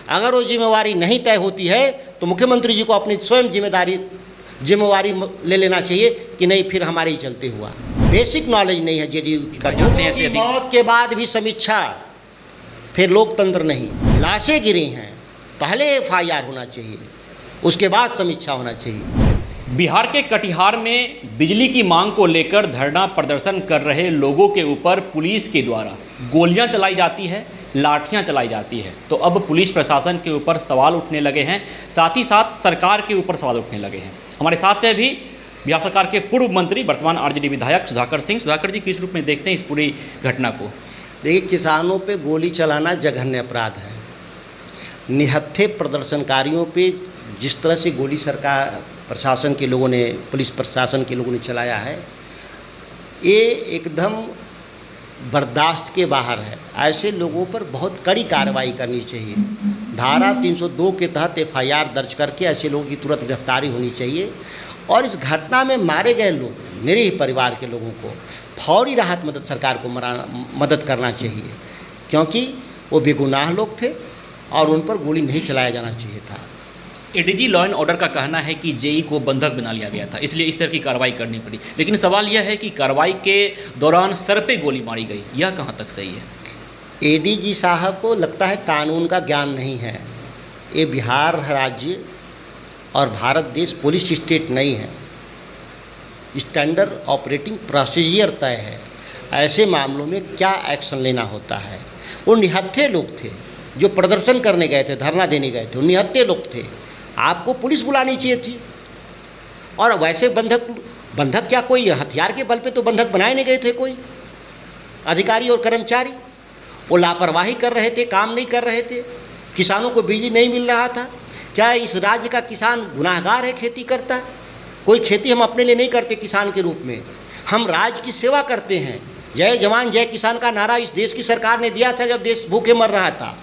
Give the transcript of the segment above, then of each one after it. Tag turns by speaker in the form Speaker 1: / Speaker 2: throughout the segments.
Speaker 1: अगर वो जिम्मेवारी नहीं तय होती है तो मुख्यमंत्री जी को अपनी स्वयं जिम्मेवारी ले लेना चाहिए कि नहीं फिर हमारे ही चलते हुआ। बेसिक नॉलेज नहीं है जेडीयू का। मौत के बाद भी समीक्षा, फिर लोकतंत्र नहीं। लाशें गिरी हैं, पहले एफआईआर होना चाहिए, उसके बाद समीक्षा होना चाहिए।
Speaker 2: बिहार के कटिहार में बिजली की मांग को लेकर धरना प्रदर्शन कर रहे लोगों के ऊपर पुलिस के द्वारा गोलियां चलाई जाती है, लाठियां चलाई जाती है। तो अब पुलिस प्रशासन के ऊपर सवाल उठने लगे हैं, साथ ही साथ सरकार के ऊपर सवाल उठने लगे हैं। हमारे साथ है भी बिहार सरकार के पूर्व मंत्री, वर्तमान आरजेडी विधायक सुधाकर सिंह। सुधाकर जी, किस रूप में देखते हैं इस पूरी घटना को?
Speaker 1: देखिए, किसानों पे गोली चलाना जघन्य अपराध है। निहत्थे प्रदर्शनकारियों पे जिस तरह से गोली सरकार प्रशासन के लोगों ने, पुलिस प्रशासन के लोगों ने चलाया है, ये एकदम बर्दाश्त के बाहर है। ऐसे लोगों पर बहुत कड़ी कार्रवाई करनी चाहिए। धारा 302 के तहत एफआईआर दर्ज करके ऐसे लोगों की तुरंत गिरफ्तारी होनी चाहिए। और इस घटना में मारे गए लोग, मेरे ही परिवार के लोगों को फौरी राहत मदद सरकार को मदद करना चाहिए, क्योंकि वो बेगुनाह लोग थे और उन पर गोली नहीं चलाया जाना चाहिए था।
Speaker 2: एडीजी लॉ एंड ऑर्डर का कहना है कि जेई को बंधक बना लिया गया था, इसलिए इस तरह की कार्रवाई करनी पड़ी। लेकिन सवाल यह है कि कार्रवाई के दौरान सर पे गोली मारी गई, यह कहाँ तक सही है?
Speaker 1: एडीजी साहब को लगता है कानून का ज्ञान नहीं है। ये बिहार राज्य और भारत देश पुलिस स्टेट नहीं है। स्टैंडर्ड ऑपरेटिंग प्रोसीजर तय है। ऐसे मामलों में क्या एक्शन लेना होता है। वो निहत्थे लोग थे जो प्रदर्शन करने गए थे, धरना देने गए थे, वो निहत्थे लोग थे। आपको पुलिस बुलानी चाहिए थी। और वैसे बंधक क्या कोई हथियार के बल पे तो बंधक बनाए नहीं गए थे कोई अधिकारी और कर्मचारी। वो लापरवाही कर रहे थे, काम नहीं कर रहे थे। किसानों को बिजली नहीं मिल रहा था। क्या इस राज्य का किसान गुनाहगार है खेती करता? कोई खेती हम अपने लिए नहीं करते किसान के रूप में, हम राज्य की सेवा करते हैं। जय जवान जय किसान का नारा इस देश की सरकार ने दिया था जब देश भूखे मर रहा था।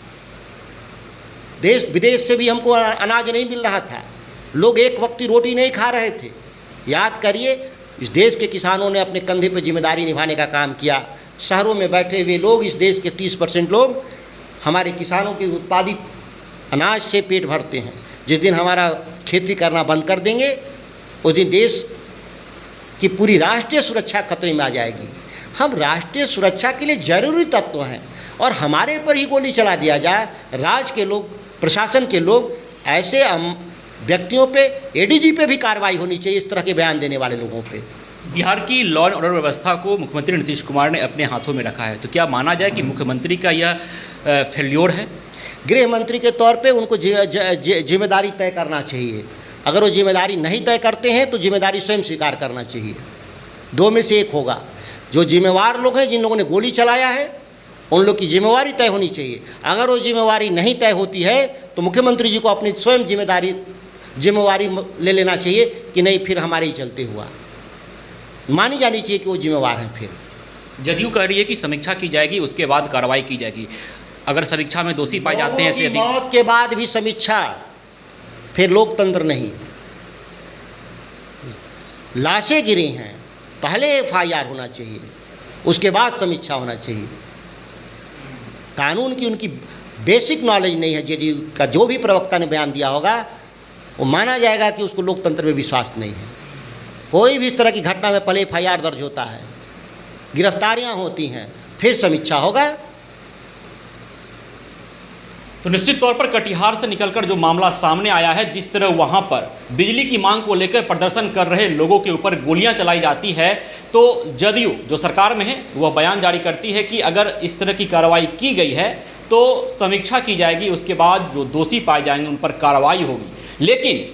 Speaker 1: देश विदेश से भी हमको अनाज नहीं मिल रहा था, लोग एक वक्त की रोटी नहीं खा रहे थे। याद करिए, इस देश के किसानों ने अपने कंधे पर जिम्मेदारी निभाने का काम किया। शहरों में बैठे हुए लोग, इस देश के 30% लोग हमारे किसानों के उत्पादित अनाज से पेट भरते हैं। जिस दिन हमारा खेती करना बंद कर देंगे, उस दिन देश की पूरी राष्ट्रीय सुरक्षा खतरे में आ जाएगी। हम राष्ट्रीय सुरक्षा के लिए जरूरी तत्व हैं और हमारे पर ही गोली चला दिया जाए। राज्य के लोग, प्रशासन के लोग, ऐसे व्यक्तियों पे, एडीजी पे भी कार्रवाई होनी चाहिए, इस तरह के बयान देने वाले लोगों पे।
Speaker 2: बिहार की लॉ एंड ऑर्डर व्यवस्था को मुख्यमंत्री नीतीश कुमार ने अपने हाथों में रखा है, तो क्या माना जाए कि मुख्यमंत्री का यह फेल्योर है?
Speaker 1: गृह मंत्री के तौर पे उनको जिम्मेदारी तय करना चाहिए। अगर वो जिम्मेदारी नहीं तय करते हैं तो जिम्मेदारी स्वयं स्वीकार करना चाहिए। दो में से एक होगा। जो जिम्मेवार लोग हैं, जिन लोगों ने गोली चलाया है, उन लोग की जिम्मेवारी तय होनी चाहिए। अगर वो जिम्मेवारी नहीं तय होती है तो मुख्यमंत्री जी को अपनी स्वयं जिम्मेवारी ले लेना चाहिए कि नहीं फिर हमारे ही चलते हुआ। मानी जानी चाहिए कि वो जिम्मेवार हैं। फिर
Speaker 2: जदयू कह रही है कि समीक्षा की जाएगी, उसके बाद कार्रवाई की जाएगी। अगर समीक्षा में दोषी पाए जाते हैं ऐसे
Speaker 1: मौत के बाद भी समीक्षा, फिर लोकतंत्र नहीं। लाशें गिरी हैं, पहले एफआईआर होना चाहिए, उसके बाद समीक्षा होना चाहिए। कानून की उनकी बेसिक नॉलेज नहीं है। जेडीयू का जो भी प्रवक्ता ने बयान दिया होगा, वो माना जाएगा कि उसको लोकतंत्र में विश्वास नहीं है। कोई भी इस तरह की घटना में पहले एफआईआर दर्ज होता है, गिरफ्तारियां होती हैं, फिर समीक्षा होगा।
Speaker 2: तो निश्चित तौर पर कटिहार से निकलकर जो मामला सामने आया है, जिस तरह वहां पर बिजली की मांग को लेकर प्रदर्शन कर रहे लोगों के ऊपर गोलियां चलाई जाती है, तो जदयू जो सरकार में है वह बयान जारी करती है कि अगर इस तरह की कार्रवाई की गई है तो समीक्षा की जाएगी, उसके बाद जो दोषी पाए जाएंगे उन पर कार्रवाई होगी। लेकिन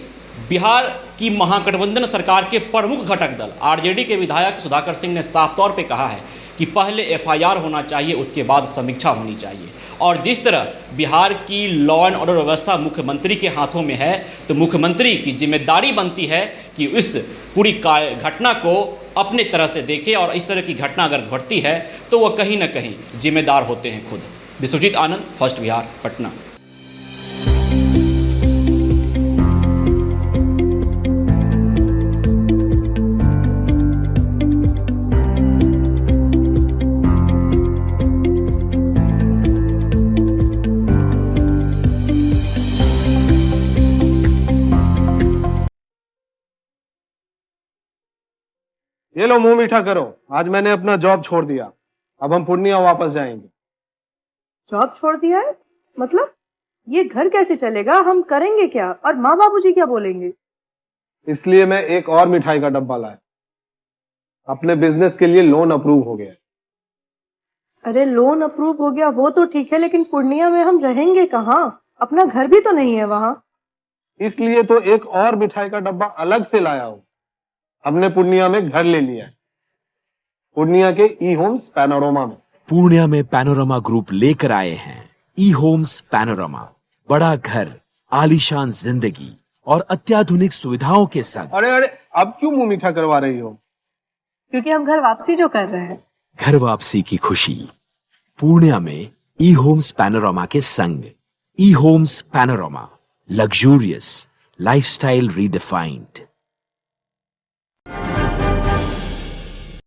Speaker 2: बिहार की महागठबंधन सरकार के प्रमुख घटक दल आरजेडी के विधायक सुधाकर सिंह ने साफ तौर पे कहा है कि पहले एफआईआर होना चाहिए, उसके बाद समीक्षा होनी चाहिए। और जिस तरह बिहार की लॉ एंड ऑर्डर व्यवस्था मुख्यमंत्री के हाथों में है, तो मुख्यमंत्री की जिम्मेदारी बनती है कि इस पूरी घटना को अपने तरह से देखे, और इस तरह की घटना अगर घटती है तो वह कहीं ना कहीं जिम्मेदार होते हैं खुद। विश्वजीत आनंद, फर्स्ट बिहार, पटना।
Speaker 3: ये लो मुंह मीठा करो, आज मैंने अपना जॉब छोड़ दिया, अब हम पूर्णिया वापस जाएंगे।
Speaker 4: जॉब छोड़ दिया है? मतलब ये घर कैसे चलेगा? हम करेंगे क्या? और माँ बाबूजी क्या बोलेंगे?
Speaker 3: इसलिए मैं एक और मिठाई का डब्बा लाया, अपने बिजनेस के लिए लोन अप्रूव हो गया।
Speaker 4: अरे लोन अप्रूव हो गया वो तो ठीक है, लेकिन पूर्णिया में हम रहेंगे कहाँ? अपना घर भी तो नहीं है वहां।
Speaker 3: इसलिए तो एक और मिठाई का डब्बा अलग से लाया हूं। हमने पूर्णिया में घर ले लिया है, पूर्णिया के ई होम्स पैनोरमा में।
Speaker 5: पूर्णिया में पैनोरमा ग्रुप लेकर आए हैं ई होम्स पैनोरमा, बड़ा घर, आलीशान जिंदगी और अत्याधुनिक सुविधाओं के संग।
Speaker 3: अरे अरे, अब क्यों मुंह मीठा करवा रही हो?
Speaker 4: क्योंकि हम घर वापसी जो कर रहे हैं।
Speaker 5: घर वापसी की खुशी पूर्णिया में ई होम्स पैनोरमा के संग। ई Homes Panorama, luxurious lifestyle redefined.